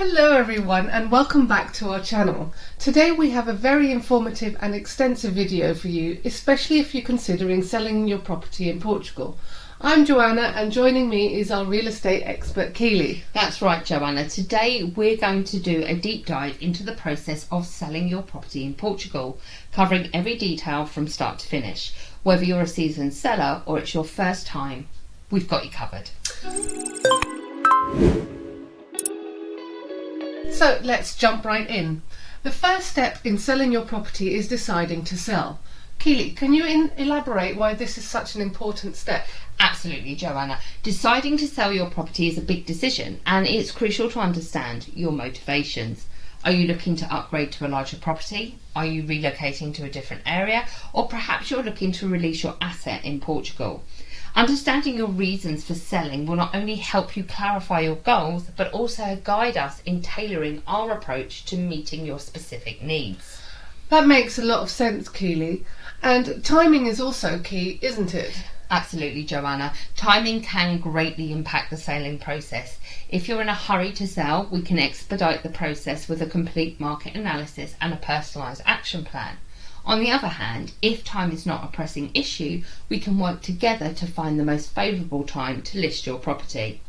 Hello everyone and welcome back to our channel. Today we have a very informative and extensive video for you, especially if you're considering selling your property in Portugal. I'm Joanna and joining me is our real estate expert Keely. That's right, Joanna. Today we're going to do a deep dive into the process of selling your property in Portugal, covering every detail from start to finish. Whether you're a seasoned seller or it's your first time, we've got you covered. So let's jump right in. The first step in selling your property is deciding to sell. Keely, can you elaborate why this is such an important step? Absolutely, Joanna. Deciding to sell your property is a big decision and it's crucial to understand your motivations. Are you looking to upgrade to a larger property? Are you relocating to a different area? Or perhaps you're looking to release your asset in Portugal? Understanding your reasons for selling will not only help you clarify your goals, but also guide us in tailoring our approach to meeting your specific needs. That makes a lot of sense, Keely. And timing is also key, isn't it? Absolutely, Joanna. Timing can greatly impact the selling process. If you're in a hurry to sell, we can expedite the process with a complete market analysis and a personalised action plan. On the other hand, if time is not a pressing issue, we can work together to find the most favourable time to list your property.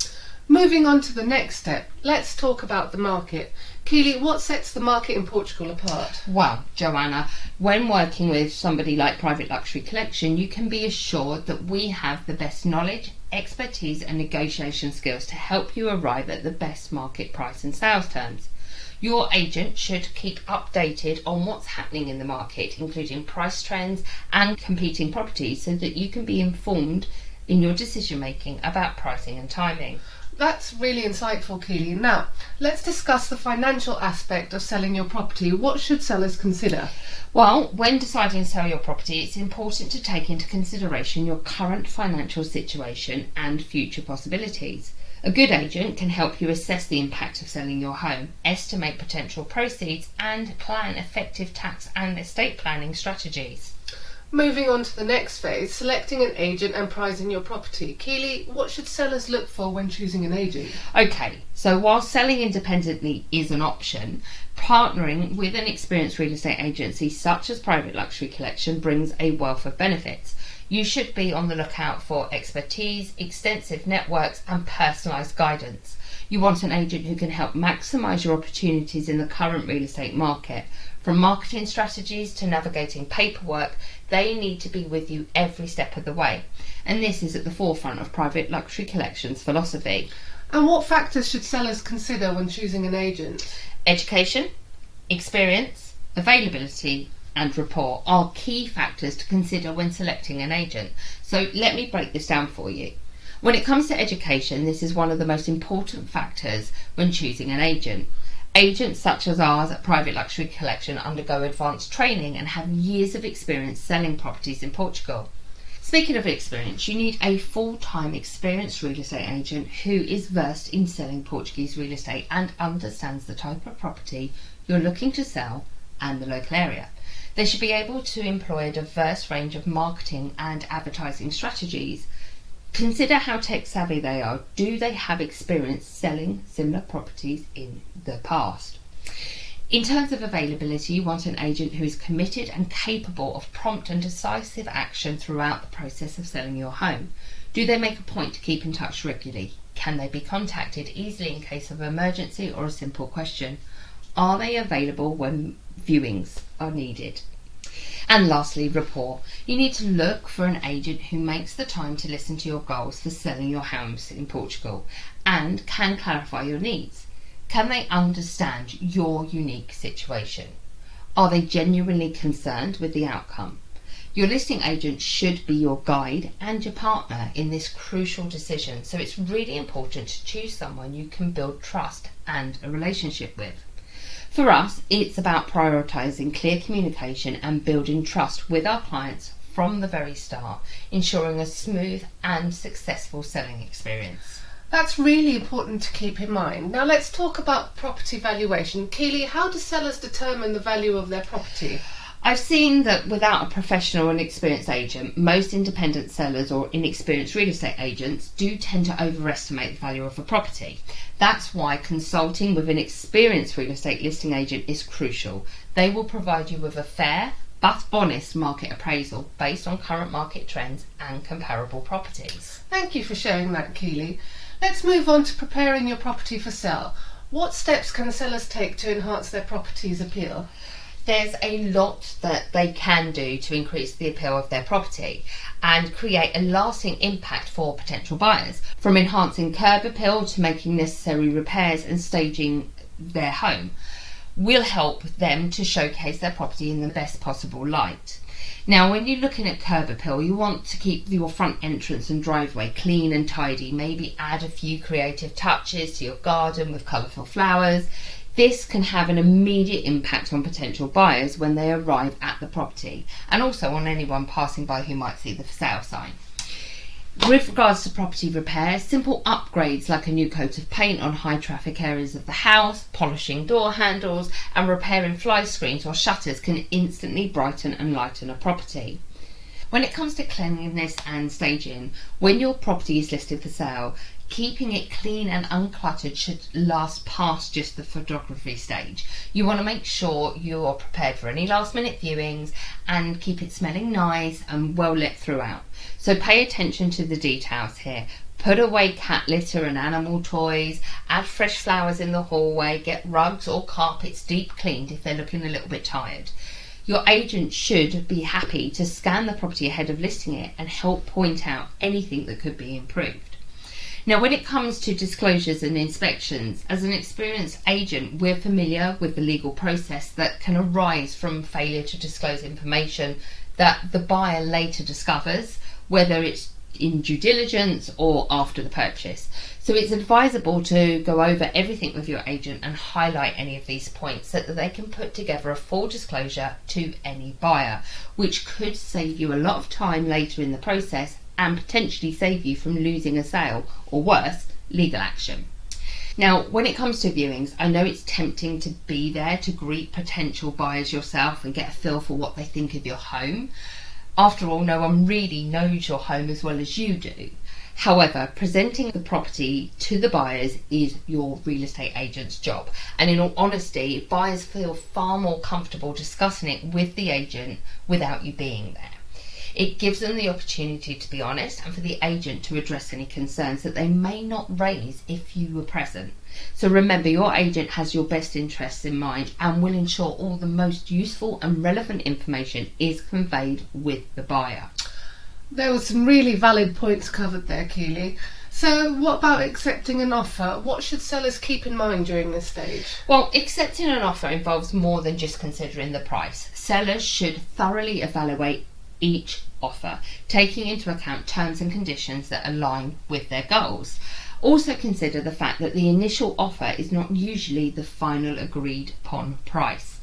Moving on to the next step, let's talk about the market. Keely, what sets the market in Portugal apart? Well, Joanna, when working with somebody like Private Luxury Collection, you can be assured that we have the best knowledge, expertise and negotiation skills to help you arrive at the best market price and sales terms. Your agent should keep updated on what's happening in the market, including price trends and competing properties, so that you can be informed in your decision making about pricing and timing. That's really insightful, Keely. Now, let's discuss the financial aspect of selling your property. What should sellers consider? Well, when deciding to sell your property, it's important to take into consideration your current financial situation and future possibilities. A good agent can help you assess the impact of selling your home, estimate potential proceeds, and plan effective tax and estate planning strategies. Moving on to the next phase, selecting an agent and pricing your property. Keely, what should sellers look for when choosing an agent? Okay, so while selling independently is an option, partnering with an experienced real estate agency such as Private Luxury Collection brings a wealth of benefits. You should be on the lookout for expertise, extensive networks and personalised guidance. You want an agent who can help maximise your opportunities in the current real estate market. From marketing strategies to navigating paperwork, they need to be with you every step of the way. And this is at the forefront of Private Luxury Collection's philosophy. And what factors should sellers consider when choosing an agent? Education, experience, availability and rapport are key factors to consider when selecting an agent. So let me break this down for you. When it comes to education, this is one of the most important factors when choosing an agent. Agents such as ours at Private Luxury Collection undergo advanced training and have years of experience selling properties in Portugal. Speaking of experience, you need a full-time experienced real estate agent who is versed in selling Portuguese real estate and understands the type of property you're looking to sell and the local area. They should be able to employ a diverse range of marketing and advertising strategies. Consider how tech savvy they are. Do they have experience selling similar properties in the past? In terms of availability, you want an agent who is committed and capable of prompt and decisive action throughout the process of selling your home. Do they make a point to keep in touch regularly? Can they be contacted easily in case of emergency or a simple question? Are they available when viewings are needed? And lastly, rapport. You need to look for an agent who makes the time to listen to your goals for selling your house in Portugal and can clarify your needs. Can they understand your unique situation? Are they genuinely concerned with the outcome? Your listing agent should be your guide and your partner in this crucial decision, so it's really important to choose someone you can build trust and a relationship with. For us, it's about prioritising clear communication and building trust with our clients from the very start, ensuring a smooth and successful selling experience. That's really important to keep in mind. Now let's talk about property valuation. Keely, how do sellers determine the value of their property? I've seen that without a professional and experienced agent, most independent sellers or inexperienced real estate agents do tend to overestimate the value of a property. That's why consulting with an experienced real estate listing agent is crucial. They will provide you with a fair but honest market appraisal based on current market trends and comparable properties. Thank you for sharing that, Keely. Let's move on to preparing your property for sale. What steps can sellers take to enhance their property's appeal? There's a lot that they can do to increase the appeal of their property and create a lasting impact for potential buyers, from enhancing curb appeal to making necessary repairs and staging their home. Will help them to showcase their property in the best possible light. Now, when you're looking at curb appeal, you want to keep your front entrance and driveway clean and tidy. Maybe add a few creative touches to your garden with colourful flowers. This can have an immediate impact on potential buyers when they arrive at the property, and also on anyone passing by who might see the for sale sign. With regards to property repair, simple upgrades like a new coat of paint on high traffic areas of the house, polishing door handles and repairing fly screens or shutters can instantly brighten and lighten a property. When it comes to cleanliness and staging, when your property is listed for sale, keeping it clean and uncluttered should last past just the photography stage. You want to make sure you're prepared for any last minute viewings and keep it smelling nice and well lit throughout. So pay attention to the details here. Put away cat litter and animal toys, add fresh flowers in the hallway, get rugs or carpets deep cleaned if they're looking a little bit tired. Your agent should be happy to scan the property ahead of listing it and help point out anything that could be improved. Now, when it comes to disclosures and inspections, as an experienced agent, we're familiar with the legal process that can arise from failure to disclose information that the buyer later discovers, whether it's in due diligence or after the purchase. So it's advisable to go over everything with your agent and highlight any of these points so that they can put together a full disclosure to any buyer, which could save you a lot of time later in the process and potentially save you from losing a sale or worse, legal action. Now, when it comes to viewings, I know it's tempting to be there to greet potential buyers yourself and get a feel for what they think of your home. After all, no one really knows your home as well as you do. However, presenting the property to the buyers is your real estate agent's job. And in all honesty, buyers feel far more comfortable discussing it with the agent without you being there. It gives them the opportunity to be honest and for the agent to address any concerns that they may not raise if you were present. So remember, your agent has your best interests in mind and will ensure all the most useful and relevant information is conveyed with the buyer. There were some really valid points covered there, Keely. So what about accepting an offer? What should sellers keep in mind during this stage? Well, accepting an offer involves more than just considering the price. Sellers should thoroughly evaluate each offer, taking into account terms and conditions that align with their goals. Also consider the fact that the initial offer is not usually the final agreed upon price.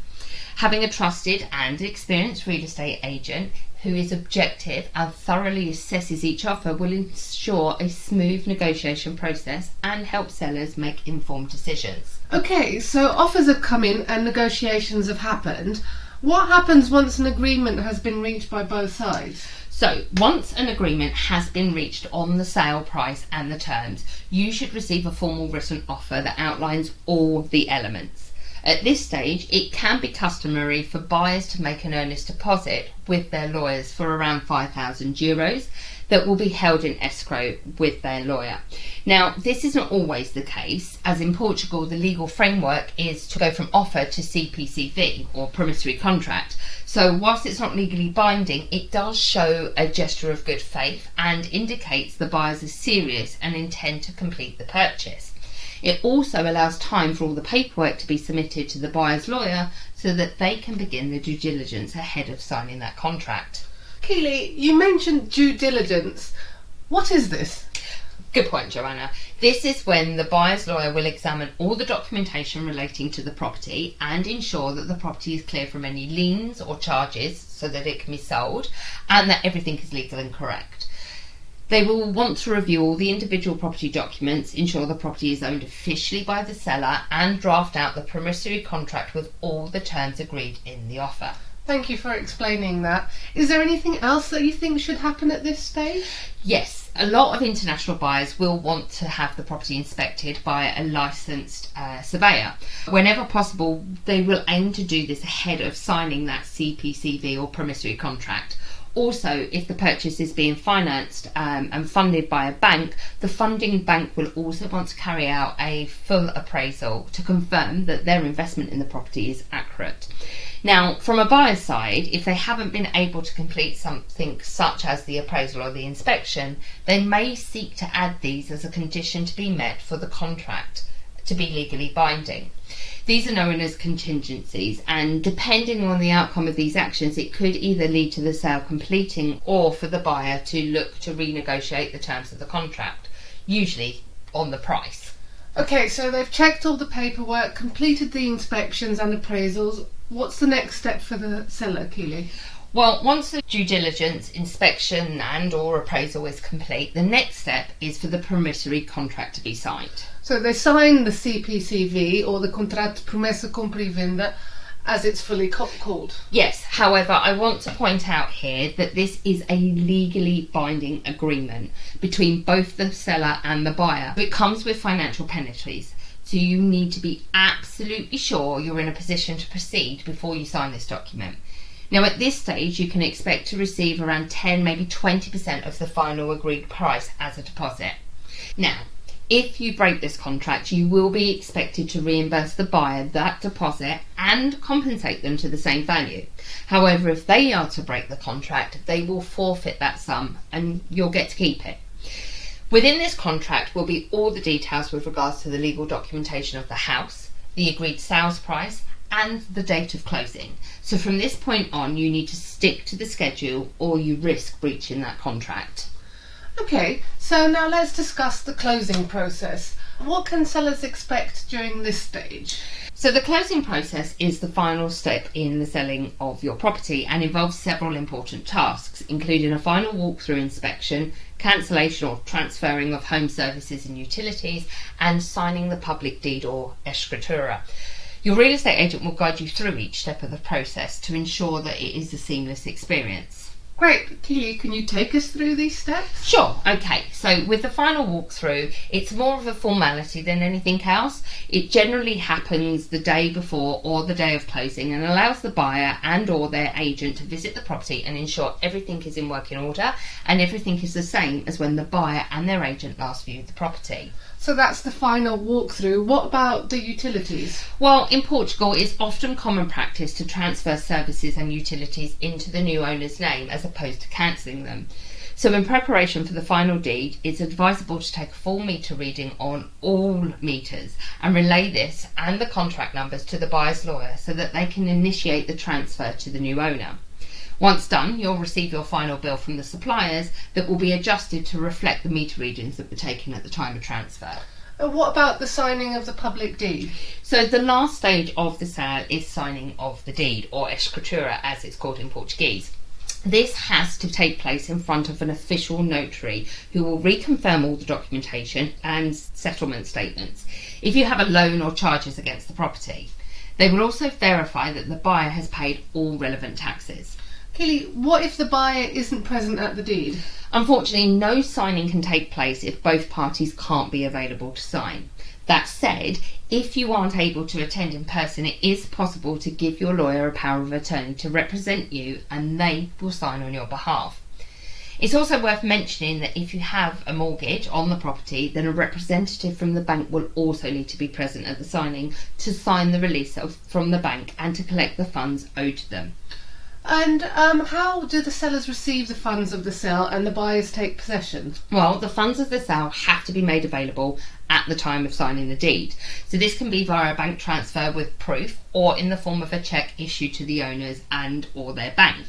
Having a trusted and experienced real estate agent who is objective and thoroughly assesses each offer will ensure a smooth negotiation process and help sellers make informed decisions. Okay, so offers have come in and negotiations have happened. What happens once an agreement has been reached by both sides? So, once an agreement has been reached on the sale price and the terms, you should receive a formal written offer that outlines all the elements. At this stage, it can be customary for buyers to make an earnest deposit with their lawyers for around €5,000 that will be held in escrow with their lawyer. Now, this isn't always the case, as in Portugal the legal framework is to go from offer to CPCV, or promissory contract. So whilst it's not legally binding, it does show a gesture of good faith and indicates the buyers are serious and intend to complete the purchase. It also allows time for all the paperwork to be submitted to the buyer's lawyer so that they can begin the due diligence ahead of signing that contract. Keely, you mentioned due diligence. What is this? Good point, Joanna. This is when the buyer's lawyer will examine all the documentation relating to the property and ensure that the property is clear from any liens or charges so that it can be sold and that everything is legal and correct. They will want to review all the individual property documents, ensure the property is owned officially by the seller and draft out the promissory contract with all the terms agreed in the offer. Thank you for explaining that. Is there anything else that you think should happen at this stage? Yes, a lot of international buyers will want to have the property inspected by a licensed surveyor. Whenever possible, they will aim to do this ahead of signing that CPCV or promissory contract. Also, if the purchase is being financed and funded by a bank, the funding bank will also want to carry out a full appraisal to confirm that their investment in the property is accurate. Now, from a buyer's side, if they haven't been able to complete something such as the appraisal or the inspection, they may seek to add these as a condition to be met for the contract to be legally binding. These are known as contingencies, and depending on the outcome of these actions, it could either lead to the sale completing or for the buyer to look to renegotiate the terms of the contract, usually on the price. Okay, so they've checked all the paperwork, completed the inspections and appraisals. What's the next step for the seller, Keely? Well, once the due diligence, inspection and or appraisal is complete, the next step is for the promissory contract to be signed. So they sign the CPCV, or the Contrato de Promessa Compra e Venda, as it's fully called. Yes, however, I want to point out here that this is a legally binding agreement between both the seller and the buyer. It comes with financial penalties, so you need to be absolutely sure you're in a position to proceed before you sign this document. Now, at this stage, you can expect to receive around 10, maybe 20% of the final agreed price as a deposit. Now, if you break this contract, you will be expected to reimburse the buyer that deposit and compensate them to the same value. However, if they are to break the contract, they will forfeit that sum and you'll get to keep it. Within this contract will be all the details with regards to the legal documentation of the house, the agreed sales price, and the date of closing. So from this point on, you need to stick to the schedule or you risk breaching that contract. Okay, so now let's discuss the closing process. What can sellers expect during this stage? So the closing process is the final step in the selling of your property and involves several important tasks, including a final walkthrough inspection, cancellation or transferring of home services and utilities, and signing the public deed or escritura. Your real estate agent will guide you through each step of the process to ensure that it is a seamless experience. Great. Keely, can you take us through these steps? Sure, okay. So with the final walkthrough, it's more of a formality than anything else. It generally happens the day before or the day of closing and allows the buyer and or their agent to visit the property and ensure everything is in working order and everything is the same as when the buyer and their agent last viewed the property. So that's the final walkthrough. What about the utilities? Well, in Portugal, it's often common practice to transfer services and utilities into the new owner's name as opposed to cancelling them. So in preparation for the final deed, it's advisable to take a full meter reading on all meters and relay this and the contract numbers to the buyer's lawyer so that they can initiate the transfer to the new owner. Once done, you'll receive your final bill from the suppliers that will be adjusted to reflect the meter readings that were taken at the time of transfer. What about the signing of the public deed? So the last stage of the sale is signing of the deed, or escritura as it's called in Portuguese. This has to take place in front of an official notary who will reconfirm all the documentation and settlement statements if you have a loan or charges against the property. They will also verify that the buyer has paid all relevant taxes. Keely, what if the buyer isn't present at the deed? Unfortunately, no signing can take place if both parties can't be available to sign. That said, if you aren't able to attend in person, it is possible to give your lawyer a power of attorney to represent you and they will sign on your behalf. It's also worth mentioning that if you have a mortgage on the property, then a representative from the bank will also need to be present at the signing to sign the release from the bank and to collect the funds owed to them. And how do the sellers receive the funds of the sale and the buyers take possession? Well, the funds of the sale have to be made available at the time of signing the deed. So this can be via a bank transfer with proof or in the form of a cheque issued to the owners and or their bank.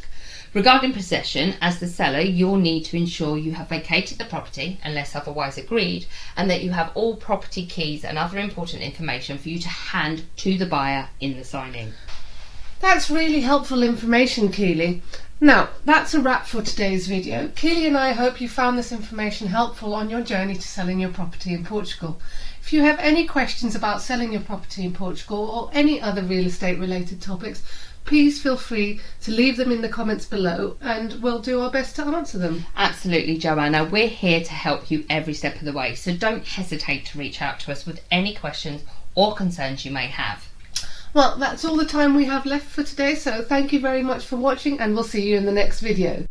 Regarding possession, as the seller, you'll need to ensure you have vacated the property unless otherwise agreed and that you have all property keys and other important information for you to hand to the buyer in the signing. That's really helpful information, Keely. Now, that's a wrap for today's video. Keely and I hope you found this information helpful on your journey to selling your property in Portugal. If you have any questions about selling your property in Portugal or any other real estate related topics, please feel free to leave them in the comments below and we'll do our best to answer them. Absolutely, Joanna. We're here to help you every step of the way, so don't hesitate to reach out to us with any questions or concerns you may have. Well, that's all the time we have left for today, so thank you very much for watching and we'll see you in the next video.